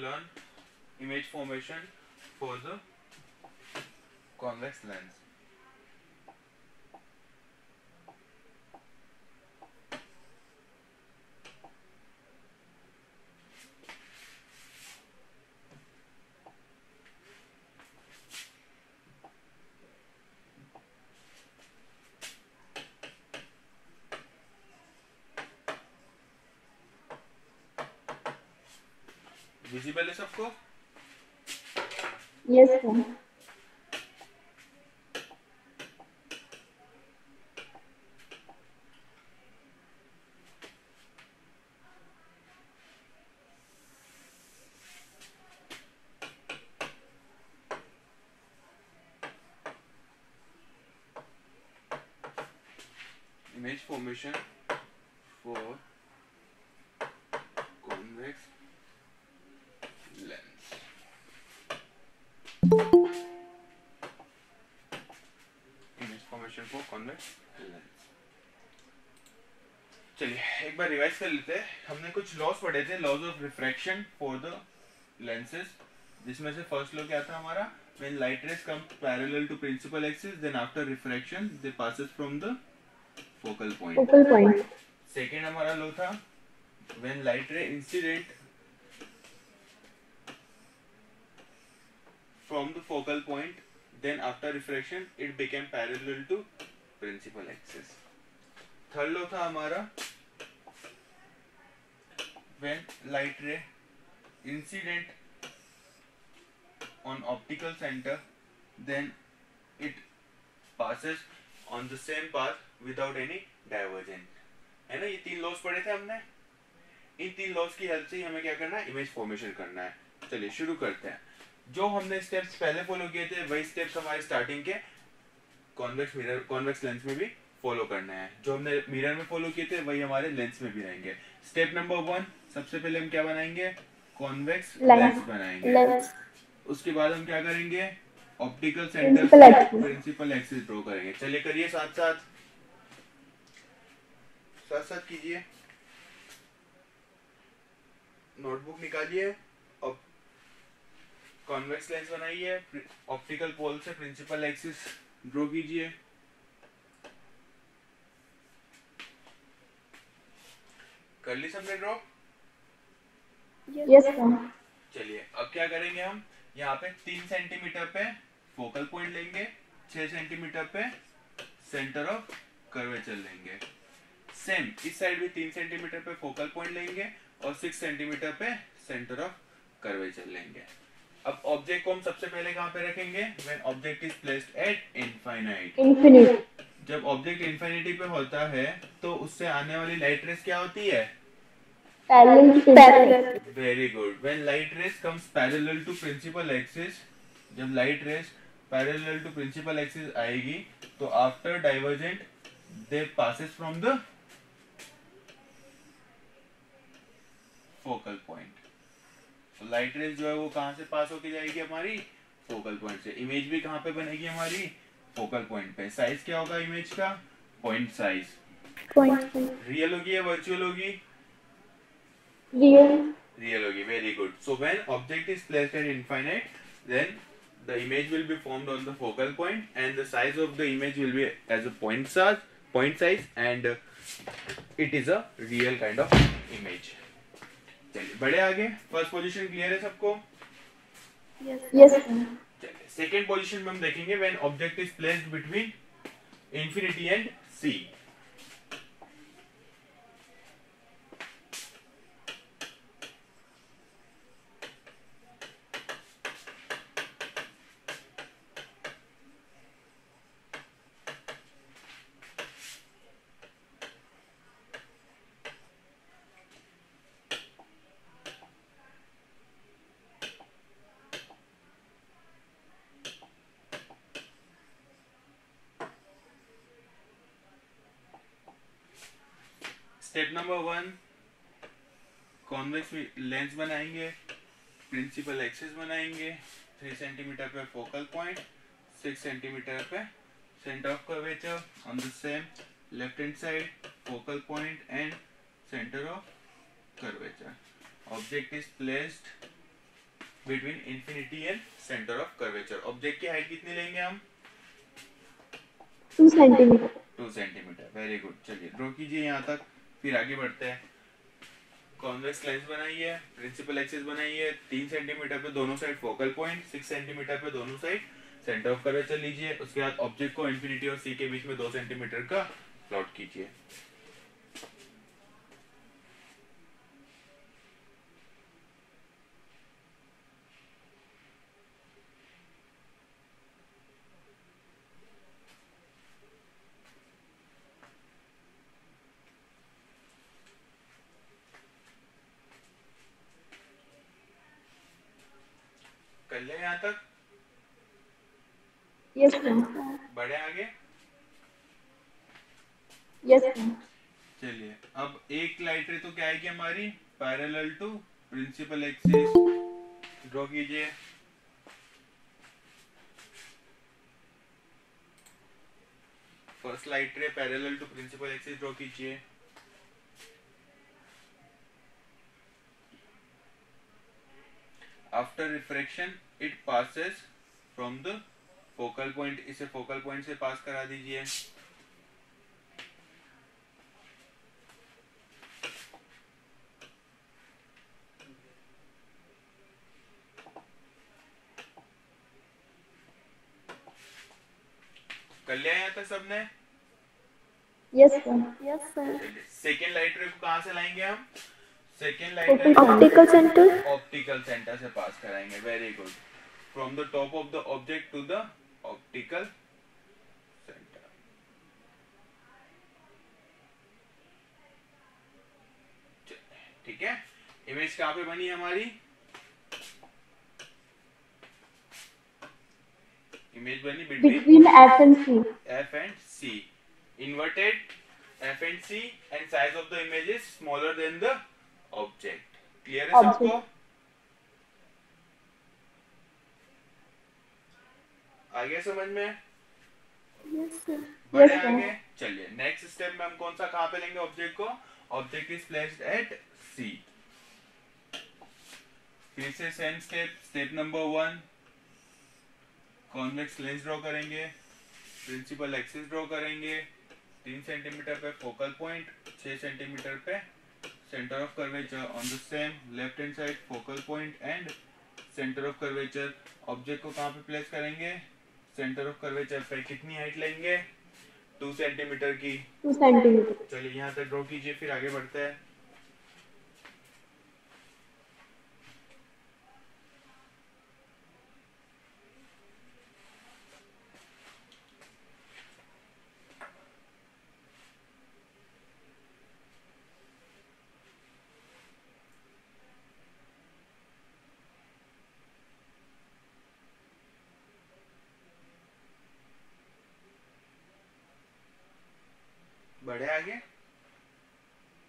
learn image formation for the convex lens. Visible है सबको? Yes sir. Image formation for convex lens. Image formation for convex lens. चलिए एक बार revise कर लेते हैं। हमने कुछ लॉज पढ़े थे, laws of refraction for the lenses, जिसमें से फर्स्ट लॉ क्या था हमारा, when light rays come parallel to principal axis then after refraction they passes from the focal point. Second हमारा लॉ था when light ray incident from the focal point then after refraction it became parallel to principal axis. Third law था हमारा when light ray incident on optical center then it passes on the same path without any divergence, है ना। ये तीन loss पढ़े थे हमने। इन तीन लॉस की हेल्प से ही हमें क्या करना है, इमेज फॉर्मेशन करना है। चलिए शुरू करते हैं। जो हमने स्टेप्स पहले फॉलो किए थे वही स्टेप्स हमारे स्टार्टिंग के कॉन्वेक्स लेंस में भी फॉलो करना है। जो हमने मिरर में फॉलो किए थे वही हमारे लेंस में भी रहेंगे। स्टेप नंबर 1, सबसे पहले हम क्या बनाएंगे, कॉन्वेक्स लेंस बनाएंगे। उसके बाद हम क्या करेंगे, ऑप्टिकल सेंटर से प्रिंसिपल एक्सिस ड्रॉ करेंगे। चलिए करिए, साथ साथ कीजिए। नोटबुक निकालिए, कॉन्वेक्स लेंस बनाइए, ऑप्टिकल पोल से प्रिंसिपल एक्सिस ड्रॉ कीजिए। कर ली सबने ड्रॉ? Yes sir. चलिए अब क्या करेंगे, हम यहाँ पे 3 सेंटीमीटर पे फोकल पॉइंट लेंगे, 6 सेंटीमीटर पे सेंटर ऑफ कर्वेचर लेंगे। सेम इस साइड भी 3 सेंटीमीटर पे फोकल पॉइंट लेंगे और 6 सेंटीमीटर पे सेंटर ऑफ कर्वेचर लेंगे। अब ऑब्जेक्ट को हम सबसे पहले कहाँ पे रखेंगे, when object is placed at infinite. जब ऑब्जेक्ट इनफिनिटी पे होता है तो उससे आने वाली लाइट रेस क्या होती है, parallel. Very good. When light rays comes parallel to principal axis, जब light rays parallel to principal axis आएगी तो after divergent they passes from the focal point. तो लाइट रेस जो है वो कहां से पास होके जाएगी, हमारी फोकल पॉइंट से। इमेज भी कहां पे बनेगी, हमारी फोकल पॉइंट पे। साइज क्या होगा इमेज का, पॉइंट साइज। रियल होगी या वर्चुअल होगी, रियल होगी, very good. So when object is placed at infinite then the image will be formed on the focal point and the size of the image will be as a point size and it is a real kind of image। चलिए बढ़े आगे। First position clear है सबको? Yes sir. चलिए second position में हम देखेंगे when object is placed between infinity and C. Step number 1, convex lens बनाएंगे, प्रिंसिपल एक्सिस बनाएंगे, 3 सेंटीमीटर पे फोकल पॉइंट, 6 सेंटीमीटर पे centre of curvature on the same left hand side, focal point and centre of curvature. Object is placed between infinity and centre of curvature. Object की height कितनी लेंगे हम? 2 centimetre. 2 centimetre. Very good. चलिए draw कीजिए यहाँ तक, फिर आगे बढ़ते हैं। कॉन्वेक्स लेंस बनाई है, प्रिंसिपल एक्सिस बनाई है, 3 सेंटीमीटर पे दोनों साइड फोकल पॉइंट, 6 सेंटीमीटर पे दोनों साइड सेंटर ऑफ कर्वेचर लीजिए। उसके बाद ऑब्जेक्ट को इंफिनिटी और सी के बीच में 2 सेंटीमीटर का प्लॉट कीजिए। कर ले यहाँ तक? Yes sir. बढ़े आगे? Yes sir. चलिए अब एक लाइट रे तो क्या आएगी हमारी? Parallel to principal axis. Draw कीजिए। First light ray parallel to principal axis draw कीजिए। After refraction it passes from the focal point. इसे फोकल पॉइंट से पास करा दीजिए। कर लिया यहाँ तक सबने? Yes sir. Yes sir. Second light ray को कहाँ से लाएंगे हम? Second light ray optical centre. Optical centre से पास कराएंगे। Very good. From the top of the object to the optical centre. ठीक है। इमेज कहाँ पे बनी हमारी? इमेज बनी between F and C. F and C. Inverted F and C and size of the image is smaller than the object. Clear है सबको? आगे समझ में? Yes sir. बढ़े आगे। चलिए नेक्स्ट स्टेप में हम कौन सा कहाँ पे लेंगे ऑब्जेक्ट को? Object is placed eight C. फिर से same step. Step number 1, convex lens draw करेंगे, प्रिंसिपल एक्सिस ड्रॉ करेंगे, 3 सेंटीमीटर पे फोकल पॉइंट, 6 सेंटीमीटर पे centre of curvature on the same left hand side focal point and centre of curvature. Object को कहाँ पे place करेंगे? Centre of curvature पे। कितनी हाइट लेंगे? 2 सेंटीमीटर की। 2 सेंटीमीटर। चलिए यहाँ तक ड्रॉ कीजिए, फिर आगे बढ़ते हैं। बढ़े आगे।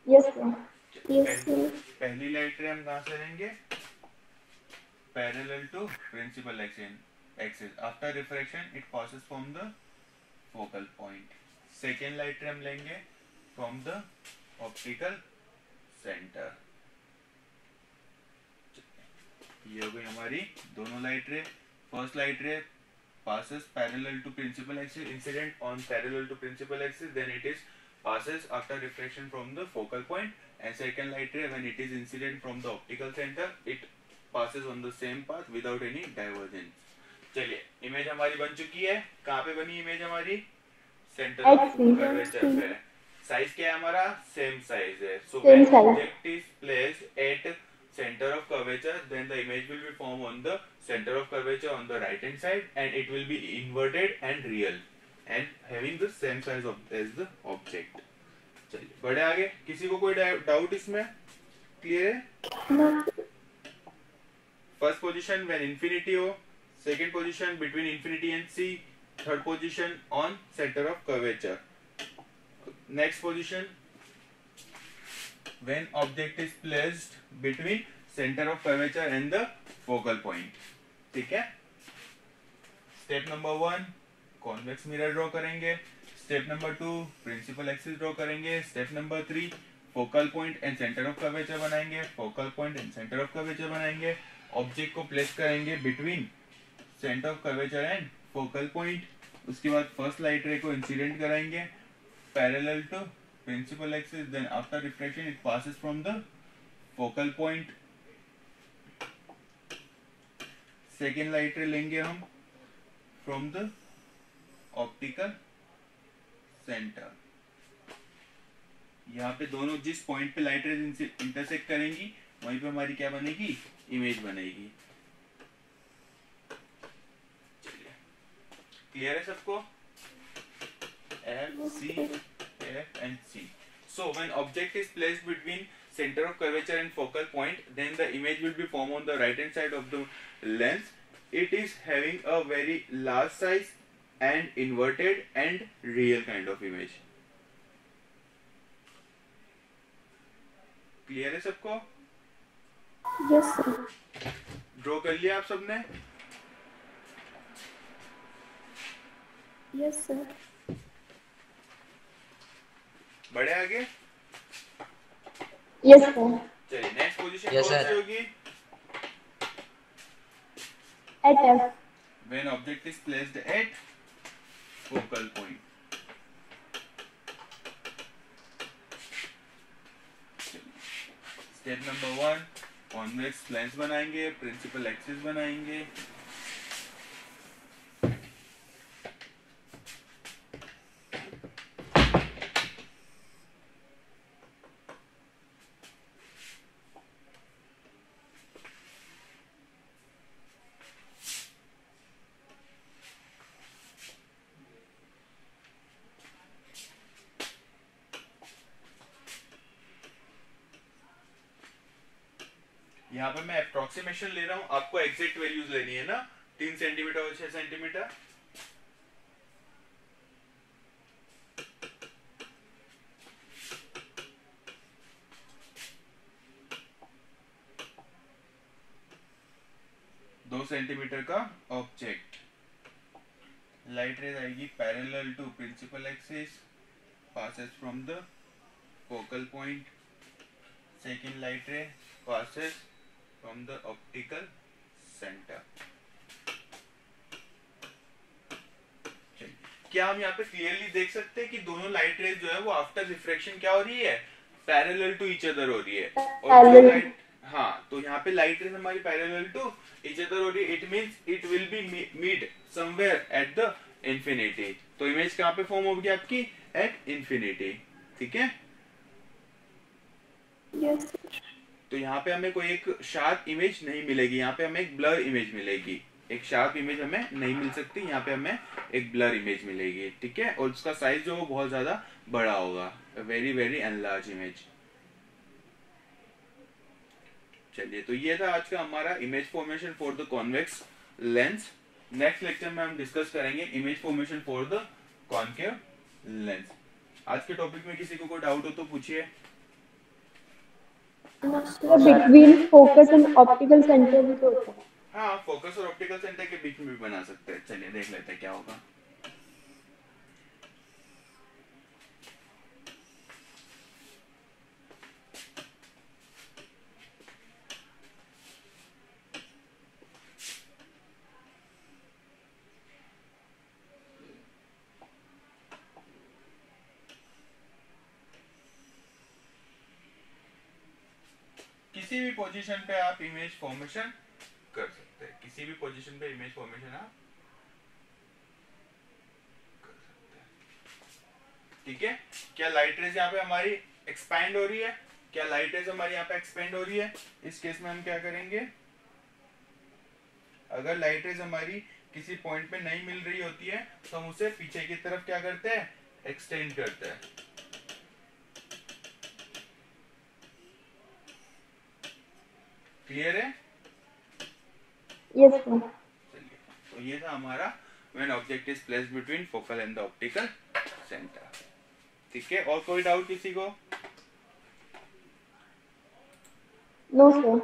Yes sir. Yes sir. पहली लाइट रे हम कहाँ से लेंगे? Parallel to principal axis. After refraction it passes from the focal point. Second light ray हम लेंगे फ्रॉम द ऑप्टिकल सेंटर। ये हो गई हमारी दोनों लाइट रे। फर्स्ट लाइट रे passes parallel to principal axis, incident on parallel to principal axis, then it is passes after refraction from the focal point, and second light ray when it is incident from the optical center it passes on the same path without any divergence. चलिए image हमारी बन चुकी है। कहाँ पे बनी image हमारी? Centre of curvature पे। साइज क्या है हमारा? सेम साइज है। सो when object is placed eight center of curvature, then the image will be formed on the center of curvature on the right hand side, and it will be inverted and real and having the same size of as the object. चलिए बढ़े आगे। किसी को कोई doubt इसमें? Clear है? First position when infinity हो, second position between infinity and C, third position on center of curvature, next position when object is placed between center of curvature and the focal point. ठीक है। Step number 1 convex mirror draw करेंगे। Step number 2 principal axis draw करेंगे। Step number 3 focal point and centre of curvature बनाएंगे। Focal point and centre of curvature बनाएंगे। Object को place करेंगे between centre of curvature and focal point. उसके बाद first light ray को incident कराएंगे parallel to principal axis, then after reflection it passes from the focal point. Second light रे लेंगे हम फ्रॉम द ऑप्टिकल सेंटर। यहाँ पे दोनों जिस पॉइंट पे लाइट रेज इंटरसेक्ट करेंगी वहीं पे हमारी क्या बनेगी, इमेज बनेगी। चलिए क्लियर है सबको? F, C, F and C. So when object is placed between center of curvature and focal point, then the image will be formed on the right hand side of the lens. It is having a very large size and inverted and real kind of image. Clear है सबको? Yes, sir. Draw कर लिया आप सबने? Yes, sir. बढ़े आगे? Yes, sir. चलिए next position Yes, कौन sir. सी होगी? At F. When object is placed at focal point. Step number 1, convex lens बनाएंगे, प्रिंसिपल एक्सिस बनाएंगे। यहाँ पे मैं अप्रोक्सीमेशन ले रहा हूँ, आपको एग्जैक्ट वैल्यूज लेनी है ना, 3 सेंटीमीटर और 6 सेंटीमीटर। दो सेंटीमीटर का ऑब्जेक्ट, लाइट रेज आएगी parallel to principal axis, passes from the focal point. Second light ray passes from the optical center. क्या हम यहाँ पे क्लियरली देख सकते हैं कि दोनों लाइट रेज जो है वो आफ्टर रिफ्रैक्शन क्या हो रही है, पैरेलल टू ईच अदर हो रही है। और जो लाइट, हाँ, तो यहाँ पे लाइट रेज हमारी पैरेलल टू ईच अदर हो रही है, it means it will be meet somewhere at the infinity. तो इमेज कहाँ पे फॉर्म होगी आपकी, एट इंफिनिटी। ठीक है, Yes. तो यहाँ पे हमें कोई एक शार्प इमेज नहीं मिलेगी, यहाँ पे हमें एक ब्लर इमेज मिलेगी। एक शार्प इमेज हमें नहीं मिल सकती, यहाँ पे हमें एक ब्लर इमेज मिलेगी। ठीक है, और उसका साइज जो वो बहुत ज्यादा बड़ा होगा, वेरी वेरी एनलार्ज इमेज। चलिए, तो ये था आज का हमारा image formation for the convex lens. Next lecture में हम डिस्कस करेंगे image formation for the concave lens. आज के टॉपिक में किसी को कोई डाउट हो तो पूछिए। Between focus and optical center भी तो होता है। हाँ, फोकस और ऑप्टिकल सेंटर के बीच में भी बना सकते हैं। चलिए देख लेते हैं क्या होगा। किसी भी पोजीशन पे आप इमेज फॉर्मेशन कर सकते हैं, किसी भी पोजीशन पे इमेज फॉर्मेशन आप कर सकते हैं। ठीक है, क्या लाइट रेज यहाँ पे हमारी एक्सपैंड हो रही है? क्या लाइट रेज हमारी यहाँ पे एक्सपेंड हो रही है? इस केस में हम क्या करेंगे, अगर लाइट रेज हमारी किसी पॉइंट पे नहीं मिल रही होती है तो हम उसे पीछे की तरफ क्या करते हैं, एक्सटेंड करते हैं। क्लियर है? Yes, sir. चलिए, तो ये था हमारा when object is placed between focal and the optical center। ठीक है, और कोई डाउट किसी को? No, sir.